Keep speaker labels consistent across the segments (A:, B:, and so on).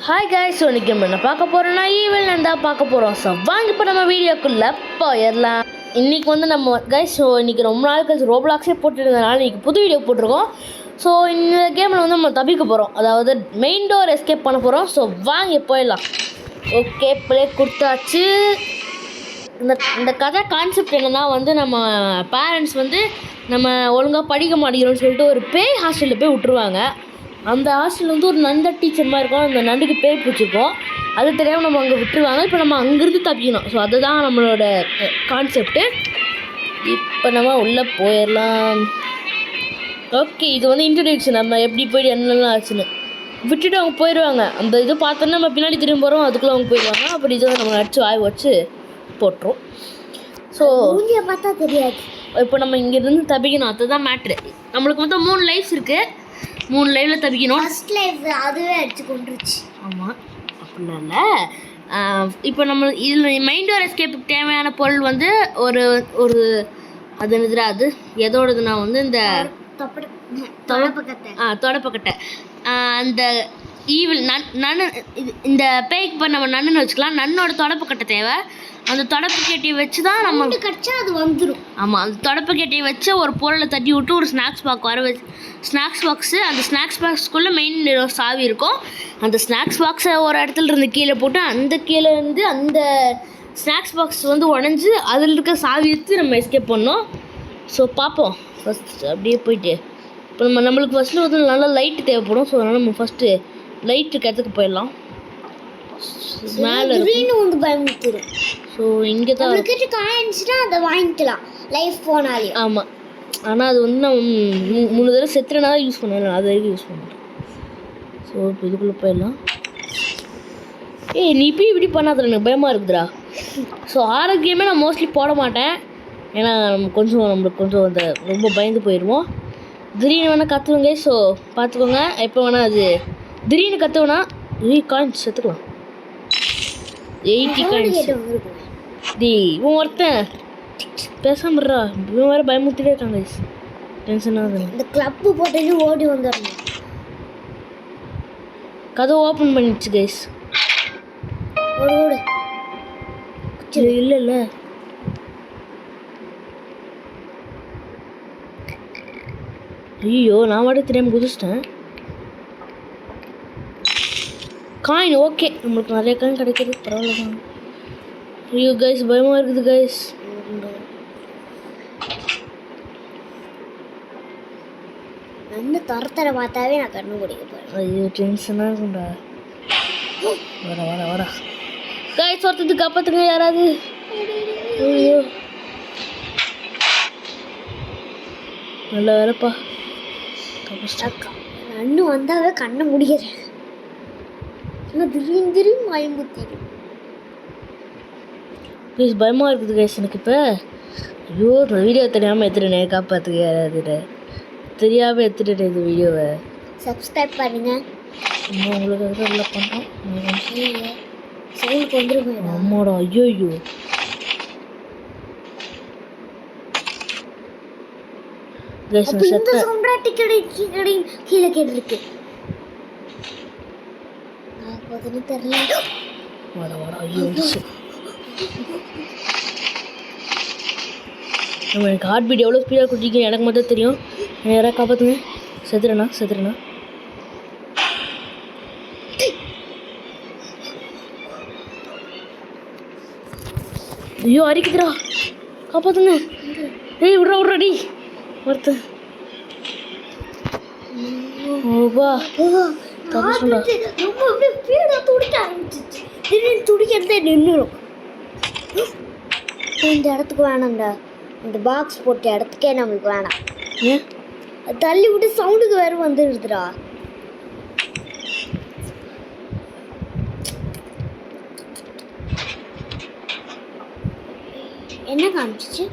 A: Hi guys, so இன்றைக்கி நம்ம என்ன பார்க்க போகிறோம்னா ஈவெல் தான் பார்க்க போகிறோம். ஸோ வாங்க இப்போ நம்ம வீடியோக்குள்ளே போயிடலாம். இன்றைக்கி வந்து நம்ம கைஸ், ஸோ இன்றைக்கி ரொம்ப நாள் கழிச்சு ரோப்ளாக்ஸே போட்டுருந்ததுனால இன்றைக்கி புது வீடியோ போட்டிருக்கோம். ஸோ இந்த கேமில் வந்து நம்ம தப்பிக்க போகிறோம், அதாவது மெயின் டோர் எஸ்கேப் பண்ண போகிறோம். ஸோ வாங்க போயிடலாம். ஓகே, ப்ளே கொடுத்தாச்சு. இந்த கதை கான்செப்ட் என்னென்னா வந்து நம்ம பேரண்ட்ஸ் வந்து நம்ம ஒழுங்காக படிக்க மாட்டேங்கிறோம்னு சொல்லிட்டு ஒரு பேய் ஹாஸ்டலில் போய் விட்டுருவாங்க. அந்த ஹாஸ்டல் வந்து ஒரு நண்ட டீச்சர் மாதிரி இருக்கும். அந்த நண்டுக்கு பேர் பிடிச்சிருக்கோம். அது தெரியாமல் நம்ம அங்கே விட்டுருவாங்க. இப்போ நம்ம அங்கேருந்து தப்பிக்கணும். ஸோ அதுதான் நம்மளோட கான்செப்ட்டு. இப்போ நம்ம உள்ளே போயிடலாம். ஓகே, இது வந்து இன்ட்ரடக்ஷன். நம்ம எப்படி போய்ட்டு என்னெல்லாம் ஆச்சுன்னு விட்டுட்டு அவங்க போயிடுவாங்க. அந்த இது பார்த்தோன்னா நம்ம பின்னாடி திரும்ப போகிறோம், அதுக்குள்ளே அவங்க போயிடுவாங்க. அப்படி இதை நம்ம அடிச்சு வாய் வச்சு போட்டுரும். ஸோ
B: பார்த்தா தெரியாது.
A: இப்போ நம்ம இங்கேருந்து தப்பிக்கணும். அதுதான் மேட்ரு. நம்மளுக்கு மொத்தம் 3 லைஃப்ஸ் இருக்குது. 3 லைவில் தப்பிக்கணும்.
B: ஃபர்ஸ்ட் லைஃப் அதுவே அடிச்சு கொண்டுருச்சு.
A: ஆமாம், அப்படிலாம் இல்லை. இப்போ நம்ம இதில் மைண்ட் டோர் எஸ்கேப்புக்கு தேவையான பொருள் வந்து ஒரு ஒரு அது என்னதுடா, அது எதோடதுன்னா வந்து இந்த தொடப்பக்கட்டை. அந்த ஈவில் நன்னு இந்த பேய்க்கு இப்போ நம்ம நன்னுன்னு வச்சுக்கலாம். நன்னோட தொடப்பக்கட்டை தேவை. அந்த தொடப்பக்கட்டையை வச்சு தான் நம்ம
B: கடிச்சா அது வந்துடும்.
A: ஆமாம், அந்த தொடப்பக்கட்டையை வச்சு ஒரு பொருளை தட்டி விட்டு ஒரு ஸ்நாக்ஸ் பாக்ஸ் வர வச்சு ஸ்நாக்ஸ் பாக்ஸு, அந்த ஸ்நாக்ஸ் பாக்ஸ்க்குள்ளே மெயின் சாவி இருக்கும். அந்த ஸ்நாக்ஸ் பாக்ஸை ஒரு இடத்துல இருந்து கீழே போட்டு அந்த கீழே இருந்து அந்த ஸ்நாக்ஸ் பாக்ஸ் வந்து உடஞ்சி அதில் இருக்க சாவி எடுத்து நம்ம எஸ்கேப் பண்ணோம். ஸோ பார்ப்போம். ஃபஸ்ட் அப்படியே போயிட்டு இப்போ நம்மளுக்கு ஃபஸ்ட்டு வந்து நல்லா லைட்டு தேவைப்படும். ஸோ அதனால் நம்ம ஃபஸ்ட்டு லைட் இருக்கிறதுக்கு போயிடலாம். மேலே
B: வந்து பயமுறுத்துடும்.
A: ஸோ இங்கே தான்
B: காயின்ஸ்னா அதை வாங்கிக்கலாம் லைஃப் போனாலே.
A: ஆமாம், ஆனால் அது வந்து நான் 3 தடவை செத்துறனா தான் யூஸ் பண்ணலாம். அது வரைக்கும் யூஸ் பண்ணேன். ஸோ இப்போ இதுக்குள்ளே போயிடலாம். நீ இப்படி இப்படி பண்ணாத, எனக்கு பயமாக இருக்குதுடா. ஸோ ஆரோக்கியமே நான் மோஸ்ட்லி போட மாட்டேன். ஏன்னா நம்மளுக்கு கொஞ்சம் அந்த ரொம்ப பயந்து போயிடுவோம். திடீர்னு வேணால் கற்றுவங்க. ஸோ பார்த்துக்கோங்க. எப்போ வேணால் அது திடீர்னு கற்றுவேனா காயின்ஸ் செத்துக்கலாம். 80 காயின்ஸ். இவன் ஒருத்தன் பேசாமறா, இவன் வேறு பயமுத்திட்டே இருக்காங்க. டென்ஷன் ஆகுது.
B: இந்த கிளப்பு போட்டு ஓடி வந்துடணும்.
A: கதை ஓப்பன் பண்ணிடுச்சு கைஸ்.
B: ஓடு
A: இல்லை ஐயோ, நான் வாட தெரியாமல் குதிச்சிட்டேன். காயின் ஓகே, நம்மளுக்கு நிறைய காயின் கிடைக்கிது. பரவாயில்ல தான். ஐயோ கைஸ், பயமாக இருக்குது கைஸ்.
B: வந்து துரத்தரை பார்த்தாவே நான் கண்ணு பிடிக்க போகிறேன்.
A: ஐயோ டென்ஷனாக இருக்கும்டா. வர கைஸ், ஒருத்தத்துக்கு காப்பாற்றுங்க யாராவது. ஐயோ நல்ல வேலைப்பா.
B: கண்ணு வந்தாவே கண்ணை முடிக்கிறேன். திடீர்னு பயமுத்திடும்.
A: ப்ளீஸ், பயமாக இருக்குது கைஸ் எனக்கு இப்போ. ஐயோ, நான் வீடியோ தெரியாமல் எடுத்துட்டேனே, காப்பாற்றுக்க யாராவது. தெரியாமல் எடுத்துட்டேன் இந்த வீடியோவை.
B: சப்ஸ்கிரைப் பண்ணுங்க.
A: இன்னும் உங்களுக்கு நல்லா பண்ணுறோம்.
B: சவுண்டுக்கு வந்துருக்கோம்.
A: அம்மாடா, ஐயோ கைஸ், நான் செத்தேன்.
B: கீழே கேட்டிருக்கு. தெரியல.
A: வாடா ஐயோ. நம்ம எனக்கு ஹார்ட் பீட் எவ்வளோ ஸ்பீடாக குடிக்க எனக்கு மட்டும் தெரியும். யாராவது காப்பாற்றுங்க. செத்துறேண்ணா. ஐயோ அரிக்குதுடா, காப்பாற்றுங்க. விட்றா ஒருத்தன். ஓபா
B: துடிக்கிறதே நின்றுடும். இந்த இடத்துக்கு வேணாம்டா. இந்த பாக்ஸ் போட்ட இடத்துக்கே நம்மளுக்கு வேணாம்.
A: ஏன்
B: தள்ளி விட்டு சவுண்டுக்கு வேறு வந்துடுதுடா. என்ன காமிச்சிச்சு?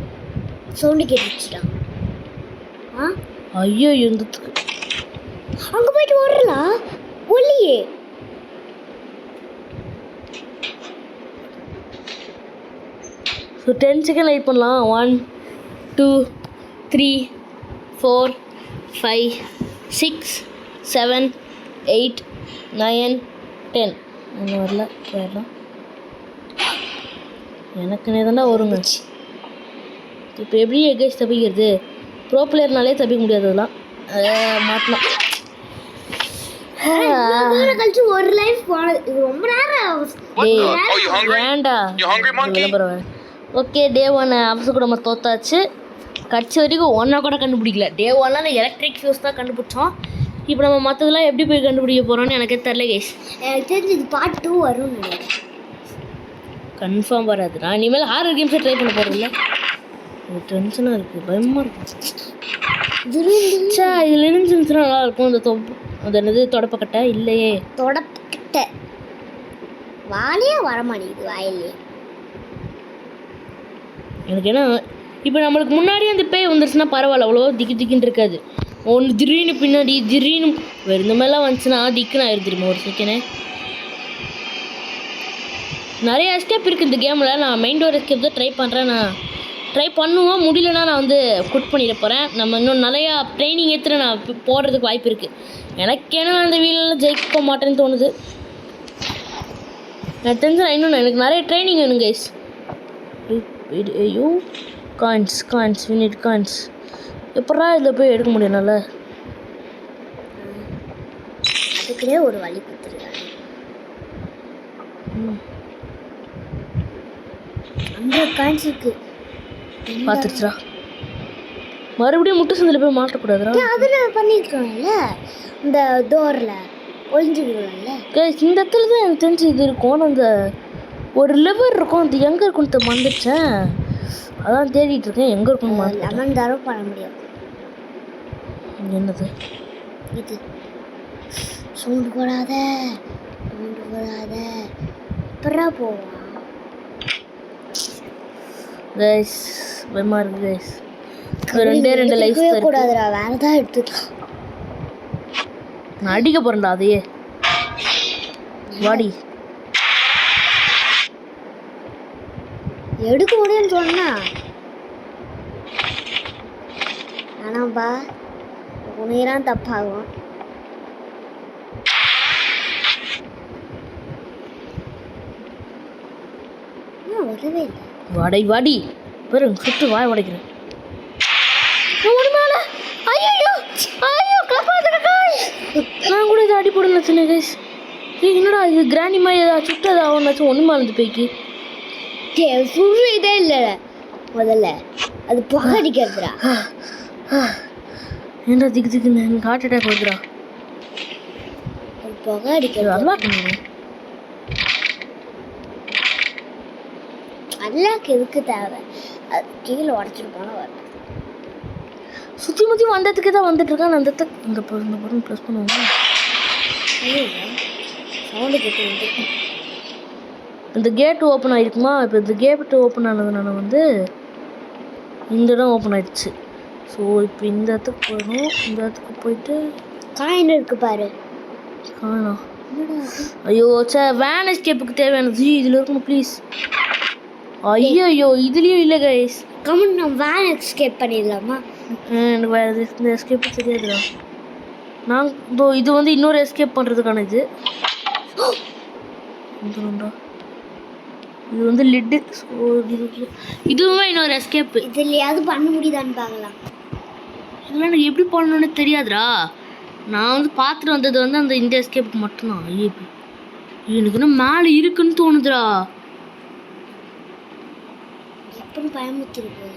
B: சவுண்டு கேட்டுச்சுடா.
A: ஐயோ இருந்ததுக்கு
B: அங்கே போயிட்டு ஓடுறலாம் ஒல்லியே.
A: ஸோ 10 செகண்ட் வெயிட் பண்ணலாம். 1 2 3 4 5 6 7 8 9 10 இன்னும் வரல. போயிடலாம். எனக்குன்னே தானே வருங்க. இப்போ எப்படி கைஸ் தப்பிக்கிறது? ப்ரோ பிளேயர்னாலே தப்பிக்க முடியாது. அதெல்லாம் மாட்டலாம்.
B: கழிச்சு ஒரு லைஃப் போனது இது ரொம்ப நேரம்.
A: ஏன்டா விளம்பரம்? ஓகே, டே 1 அவசர நம்ம தோத்தாச்சு. கட்சி வரைக்கும் ஒன்றா கூட கண்டுபிடிக்கல. டே 1 எலக்ட்ரிக் ஃபியூஸ் தான் கண்டுபிடிச்சோம். இப்போ நம்ம மற்றதெல்லாம் எப்படி போய் கண்டுபிடிக்க போகிறோம்னு எனக்கே தெரில கைஸ்.
B: எனக்கு தெரிஞ்சு இது பார்ட் 2 வரும்னு நினைக்கிறேன்.
A: கன்ஃபார்ம் வராது. நான் இனிமேல் ஹாரர் கேம்ஸை ட்ரை பண்ண போகிறதில்ல. இது டென்ஷனாக இருக்குது, பயமாக இருக்குது. சே, இதில் இருந்துச்சுன்னா நல்லாயிருக்கும். அந்த அது என்னது தொடப்பக்கட்டை இல்லையே.
B: தொடப்பக்கட்டை வாயிலே வரமாட்டேங்குது. வாயிலே
A: எனக்கு என்ன, இப்போ நம்மளுக்கு முன்னாடி அந்த பேய் வந்துருச்சுன்னா பரவாயில்ல, அவ்வளோ திக்கின்னு இருக்காது. ஒன்று திடீர்னு பின்னாடி திடீர்னு வேறு இந்த மாதிரிலாம் வந்துச்சுன்னா திக்குன்னு ஆயிடுது தெரியுமா ஒரு செகண்டே. நிறைய எஸ்கேப் இருக்குது இந்த கேமில். நான் மெயின் டோர் எஸ்கேப் தான் ட்ரை பண்ணுறேன். நான் ட்ரை பண்ணுவோம், முடியலன்னா நான் வந்து குட் பண்ணிட போகிறேன். நம்ம இன்னும் நிறையா ட்ரைனிங் எடுத்துகிட்டு நான் போடுறதுக்கு வாய்ப்பு இருக்குது. எனக்கு ஏன்னா அந்த வீலெலாம் ஜெயிக்க மாட்டேன்னு தோணுது. நான் தெரிஞ்சு இன்னும் எனக்கு நிறைய ட்ரைனிங் வேணும் கைஸ். ஐயோ, காயின்ஸ் யூனிட் காயின்ஸ் எப்படா இதில் போய் எடுக்க முடியும்? நல்லா
B: அதுக்குள்ளே ஒரு வழி கொடுத்துருக்காங்க. அந்த காயின்ஸ் இருக்கு
A: பார்த்துருச்சா? மறுபடியும் முட்டு சந்தில் போய் மாட்டக்கூடாதுடா.
B: அதில் பண்ணியிருக்காங்கல்ல இந்த டோரில் ஒழிஞ்சுக்கிறோம்ல.
A: இந்த இடத்துல தான் எனக்கு தெரிஞ்சு இது இருக்கும். அந்த ஒரு லெவர் இருக்கும், அது எங்கே இருக்குன்னு வந்துடுச்சேன். அதான் தேடிட்டு இருக்கேன் எங்கே இருக்குன்னு.
B: லெமன் தடவை பண்ண முடியும்.
A: என்னது
B: இது? சவுண்டு போடாத அப்புறம் போவான்
A: கைஸ். பயமாக இருக்கு கைஸ். ரெண்டு லைஃப்
B: கூடாதுடா, வேற ஏதாவது எடுத்து
A: நான் அடிக்க போகிறேன்டா. அதையே வாடி
B: எடுக்க முடியும்னு சொன்னா ஆனாப்பா உனையெல்லாம் தப்பாகும். வரவே இல்லை.
A: வாடி வெறும் சுட்டு வாய் உடைக்கிறேன். நான் கூட இதை அடி போடல சின்ன கைஸ். என்னடா இது கிராண்டி மாதிரி ஏதாவது சுட்டதா ஒன்றாச்சும் ஒன்றுமா இருந்து போய்க்கு
B: இதே இல்லை. முதல்ல அது புகை அடிக்கிறதுடா.
A: ஏன்டா திக்குன்னு எனக்கு ஹார்ட் அட்டாக் வருதுடா.
B: அது புகை அடிக்கிறது. அல்லாக்கு எதுக்கு தேவை? அது கீழே உடச்சிருப்பான வரும்.
A: சுற்றி வந்ததுக்கு தான் வந்துட்டுருக்கான். அந்த இந்த படம் ப்ளஸ் பண்ணுவாங்க.
B: சவுண்டு கேட்டு வந்து
A: இந்த கேட் ஓப்பன் ஆகிருக்குமா? இப்போ இந்த கேட் ஓப்பன் ஆனதுனால வந்து இந்த இடம் ஓப்பன் ஆயிடுச்சு. ஸோ இப்போ இந்த இடத்துக்கு போயிடும். இந்த இடத்துக்கு போயிட்டு
B: காயின் இருக்கு பாரு.
A: காணோம். ஐயோ வேன் எஸ்கேப்புக்கு தேவையானது இதில் இருக்கணும் ப்ளீஸ். ஐயோ இதுலேயும் இல்லை கைஸ்.
B: கமெண்ட் நம்ம வேன் எஸ்கேப் பண்ணிடலாமா?
A: எனக்கு வேறு இந்த எஸ்கேப்பு தெரியாதுடா. நான் இது வந்து இன்னொரு எஸ்கேப் பண்ணுறதுக்கான இது இது வந்து லிட்டு. ஸோ இதுவுமே இன்னொரு எஸ்கேப்பு.
B: இதுலையாவது பண்ண முடியுதான்னு பார்க்கலாம்.
A: இல்லை எனக்கு எப்படி பண்ணணுன்னு தெரியாதுடா. நான் வந்து பார்த்துட்டு வந்தது வந்து அந்த இந்த எஸ்கேப்புக்கு மட்டும்தான். ஐயோ எனக்கு இன்னும் மேலே இருக்குன்னு தோணுதுடா.
B: எப்படி பயமுத்திருக்கு?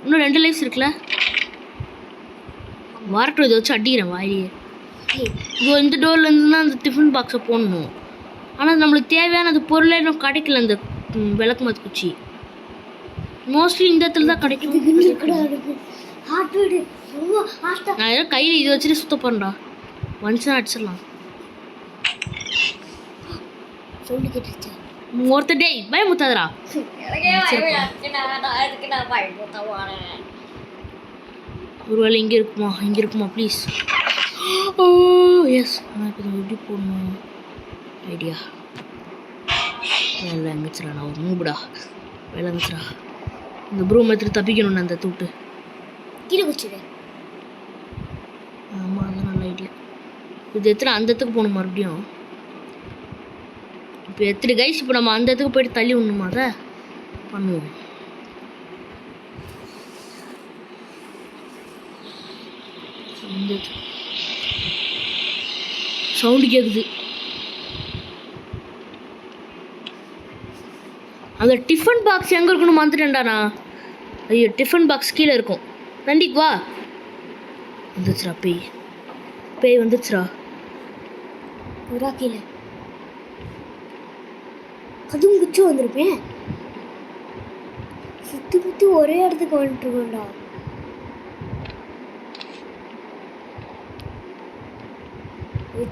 A: இன்னும் 2 லைஃப்ஸ் இருக்குல்ல. வரட்டும், இதை வச்சு அடிக்கிறேன் வாயிலே. இந்த டோர்லேருந்து தான் அந்த டிஃபன் பாக்ஸை போடணும். ஆனால் நம்மளுக்கு தேவையான அந்த பொருளே இன்னும் கிடைக்கல. அந்த விளக்கு மாத்து குச்சி மோஸ்ட்லி இந்த இடத்துல தான் கிடைக்கும். நான் ஏதோ கையில் இது வச்சுட்டு சுத்த போகிறேன்டா. மனுஷன் அடிச்சிடலாம். ஒருத்தர் டேய் பயமுத்தாதரா. ஒருவேளை இங்கே இருக்குமா ப்ளீஸ். O S. ஆனால் இப்போ எப்படி போடணும் ஐடியா வேலை எங்கச்சுரா. நான் ஒரு மூபடா வேலை எங்கச்சுரா. இந்த ப்ரூம் எடுத்துட்டு தப்பிக்கணும். அந்த தூட்டு
B: கீழே குச்சிடு.
A: ஆமாம் அது நல்ல ஐடியா. இது எத்தனை அந்த இடத்துக்கு போகணும் மறுபடியும். இப்போ எத்தனை கைஸ் இப்போ நம்ம அந்த இடத்துக்கு போயிட்டு தள்ளி விடணுமா? அதை பண்ணுவோம். சவுண்டு கேட்குது. அந்த டிஃபன் பாக்ஸ் எங்கே இருக்குன்னு மறந்துட்டேன்டாண்ணா. ஐயோ டிஃபன் பாக்ஸ் கீழே இருக்கும். நண்டிக்கு வா. வந்துச்சுரா பேய். பேய் வந்துச்சுரா.
B: கீழே அதுவும் குச்சி வந்திருப்பேன். சுற்றி சுற்றி ஒரே இடத்துக்கு வந்துட்டுருக்கோண்டா.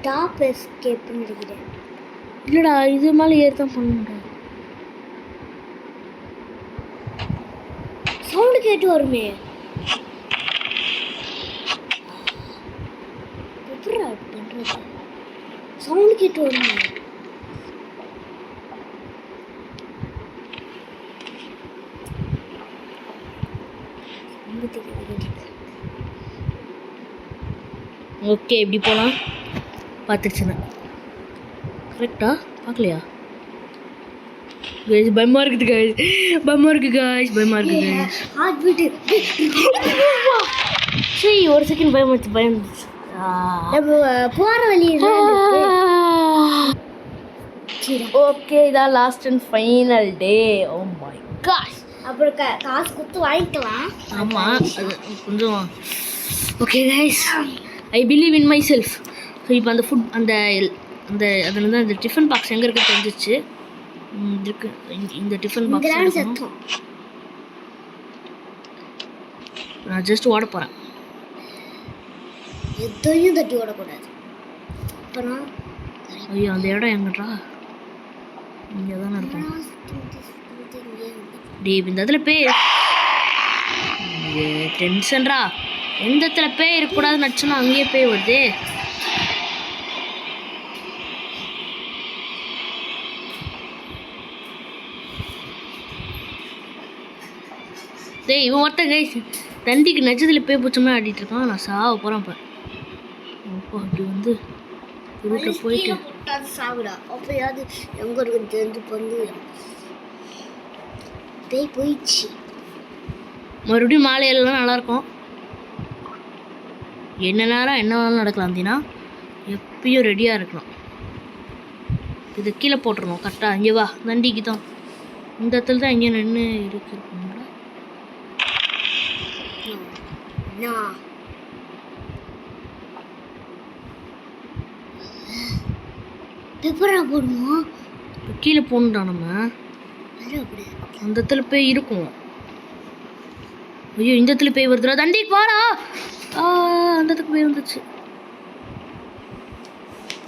B: டாப் எஸ்கேப்னு நினைக்கிறேன்.
A: இல்லைடா இது மேலே ஏறி தான் பண்ணுடா.
B: சவுண்டு கேட்டு வருமே. எப்படிடா பண்ணுறது? சவுண்டு கேட்டு வருமே.
A: ஓகே இப்படி போகலாம். பார்த்துருச்சுண்ணா கரெக்டா? பார்க்கலையா? கைஸ் பயமாக இருக்குது கைஸ். பயமாக இருக்குது கைஸ். பயமாக இருக்குது கைஸ்.
B: Heart beat.
A: சரி ஒரு செகண்ட் பயமாச்சு. பயந்துச்சு.
B: போகிற வழி.
A: ஓகே இதான் last and final day. Oh my gosh.
B: அப்புறம் காசு கொடுத்து வாங்கிக்கலாம்.
A: ஆமாம் அது கொஞ்சம் okay guys. I believe in myself. So இப்போ அந்த ஃபுட் அந்த அந்த அதில் வந்து அந்த டிஃபன் பாக்ஸ் எங்கே இருக்குது தெரிஞ்சிச்சு. இருக்கு இந்த டிஃபன் பாக்ஸ். நான் ஜஸ்ட் ஓட போகிறேன்.
B: எதையும் தட்டி ஓடக்கூடாது. அப்புறம்
A: ஐயோ அந்த இடம் எங்கடா? இங்கே தானே இருக்கும். டேப் இந்த இடத்துல பேய் டென்ஷன்ரா. எந்த இடத்துல பேய் இருக்கக்கூடாதுன்னு நினச்சோன்னா அங்கேயே பேய் வருது. டேய் இவன் ஒருத்தன் கைஸ் தண்டிக்கு நெஜத்தில் பேய் பூச்சமாக ஆடிட்டு இருக்கான். நான் சாவ போகிறேன் இப்போ. அப்போ அப்படி வந்து வீட்டில் போயிட்டு
B: சாப்பிடா. அப்போயாவது எங்கே இருக்குன்னு தெரிஞ்சு பண்ணு. பேய் போயிடுச்சு.
A: மறுபடியும் மாலையெல்லாம் நல்லாயிருக்கும். என்ன நேரம் என்ன வேணாலும் நடக்கலாம். அப்படின்னா எப்பயும் ரெடியாக இருக்கணும். இதை கீழே போட்டுருணும் கரெக்டாக. இங்கே வா தண்டிக்கு தான் இந்த இடத்துல தான் இங்கே நின்று இருக்குங்களா.
B: பெப்பரா போடுவோம்.
A: கீழே போகணுண்டா நம்ம. அந்த இடத்துல பேய் இருக்கும். ஐயோ இந்த இடத்துல பேய் வருதுடா. தண்டிக்கு வாடா. அந்த இடத்துக்கு பேய் வந்துச்சு.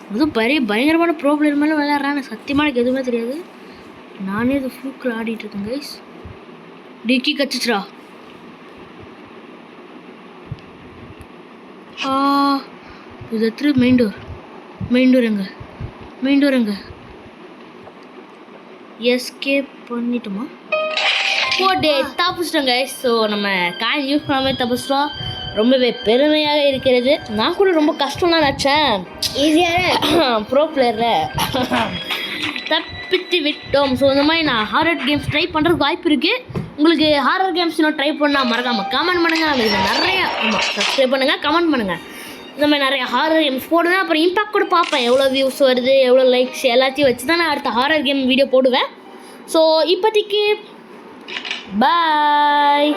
A: அதுவும் பயங்கரமான ப்ராப்ளம் மேலே விளையாடுறேன். எனக்கு சத்தியமாக எனக்கு எதுவுமே தெரியாது. நானே இது ஃப்ளூக்கில் ஆடிட்டு இருக்கேன் கைஸ். டிக்கி கச்சிச்சுரா. இது எத்தனை மெயின் டோர் எங்க எஸ்கேப் பண்ணிட்டோமா? போட்டே தப்பிச்சிட்டோம் கைஸ். ஸோ நம்ம காயின் யூஸ் பண்ணாமல் தப்பிச்சிட்டோம். ரொம்பவே பெருமையாக இருக்கிறது. நான் கூட ரொம்ப கஷ்டம்லாம் நினச்சேன்.
B: ஈஸியாக
A: ப்ரோ பிளேயரில் தப்பித்து விட்டோம். ஸோ இந்த மாதிரி நான் ஹாரர் கேம்ஸ் ட்ரை பண்ணுறதுக்கு வாய்ப்பு இருக்குது. உங்களுக்கு ஹாரர் கேம்ஸ் இன்னும் ட்ரை பண்ணால் மறக்காமல் கமெண்ட் பண்ணுங்கள். நம்ம இதில் நிறையா சப்ஸ்கிரைப் பண்ணுங்கள், கமெண்ட் பண்ணுங்கள். இந்த மாதிரி நிறைய ஹாரர் கேம்ஸ் போடுவேன். அப்புறம் இம்பாக்ட் கூட பார்ப்பேன். எவ்வளோ வியூஸ் வருது, எவ்வளோ லைக்ஸ் எல்லாத்தையும் வச்சு தான் நான் அடுத்த ஹாரர் கேம் வீடியோ போடுவேன். ஸோ இப்போதைக்கு பாய்.